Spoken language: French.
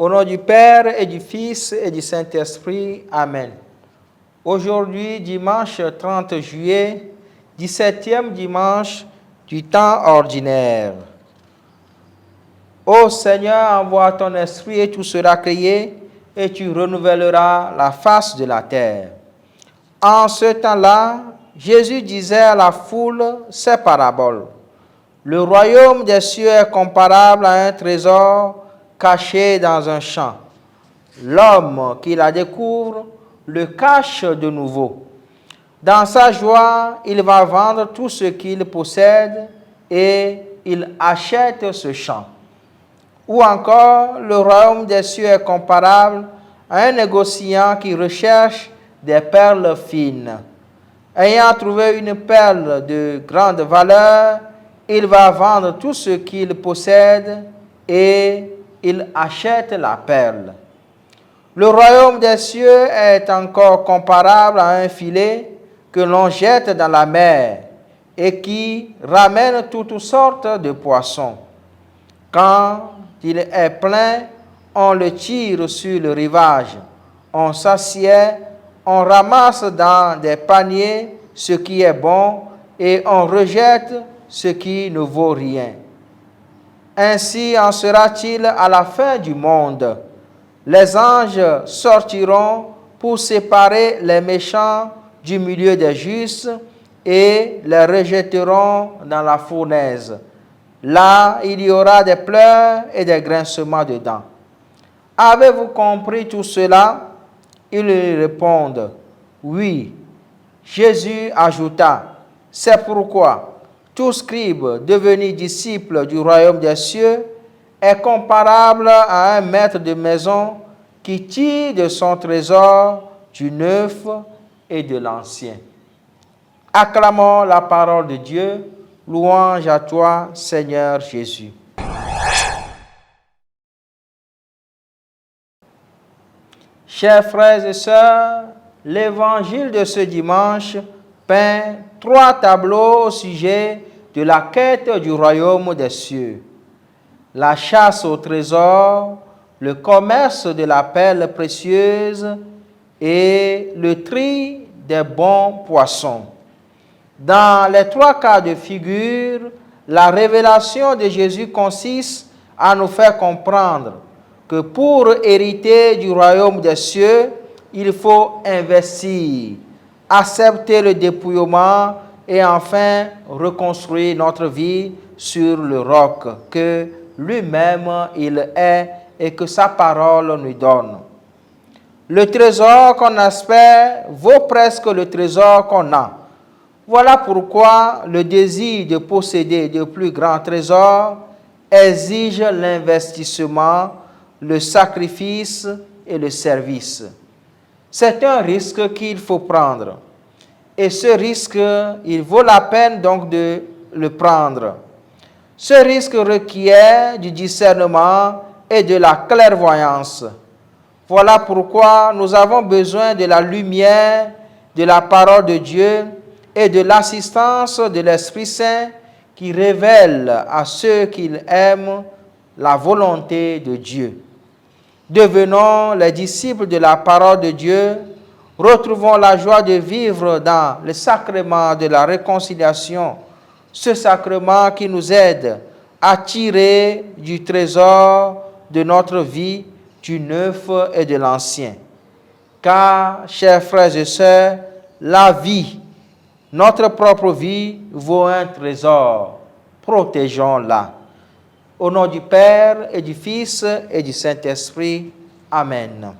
Au nom du Père et du Fils et du Saint-Esprit. Amen. Aujourd'hui, dimanche 30 juillet, 17e dimanche du temps ordinaire. Ô Seigneur, envoie ton esprit et tout sera créé, et tu renouvelleras la face de la terre. En ce temps-là, Jésus disait à la foule ces paraboles. Le royaume des cieux est comparable à un trésor caché dans un champ. L'homme qui la découvre le cache de nouveau. Dans sa joie, il va vendre tout ce qu'il possède et il achète ce champ. Ou encore, le royaume des cieux est comparable à un négociant qui recherche des perles fines. Ayant trouvé une perle de grande valeur, il va vendre tout ce qu'il possède et il achète la perle. Le royaume des cieux est encore comparable à un filet que l'on jette dans la mer et qui ramène toutes sortes de poissons. Quand il est plein, on le tire sur le rivage, on s'assied, on ramasse dans des paniers ce qui est bon et on rejette ce qui ne vaut rien. Ainsi en sera-t-il à la fin du monde. Les anges sortiront pour séparer les méchants du milieu des justes et les rejetteront dans la fournaise. Là, il y aura des pleurs et des grincements de dents. Avez-vous compris tout cela? Ils lui répondent, oui. Jésus ajouta, c'est pourquoi tout scribe devenu disciple du royaume des cieux est comparable à un maître de maison qui tire de son trésor du neuf et de l'ancien. Acclamons la parole de Dieu. Louange à toi, Seigneur Jésus. Chers frères et sœurs, l'évangile de ce dimanche peint 3 tableaux au sujet de la quête du royaume des cieux. La chasse au trésor, le commerce de la perle précieuse et le tri des bons poissons. Dans les 3 cas de figure, la révélation de Jésus consiste à nous faire comprendre que pour hériter du royaume des cieux, il faut investir, accepter le dépouillement et enfin reconstruire notre vie sur le roc que lui-même il est et que sa parole nous donne. Le trésor qu'on espère vaut presque le trésor qu'on a. Voilà pourquoi le désir de posséder de plus grands trésors exige l'investissement, le sacrifice et le service. C'est un risque qu'il faut prendre. Et ce risque, il vaut la peine donc de le prendre. Ce risque requiert du discernement et de la clairvoyance. Voilà pourquoi nous avons besoin de la lumière, de la parole de Dieu et de l'assistance de l'Esprit Saint qui révèle à ceux qu'il aime la volonté de Dieu. Devenons les disciples de la parole de Dieu, retrouvons la joie de vivre dans le sacrement de la réconciliation, ce sacrement qui nous aide à tirer du trésor de notre vie, du neuf et de l'ancien. Car, chers frères et sœurs, la vie, notre propre vie, vaut un trésor. Protégeons-la. Au nom du Père et du Fils et du Saint-Esprit. Amen.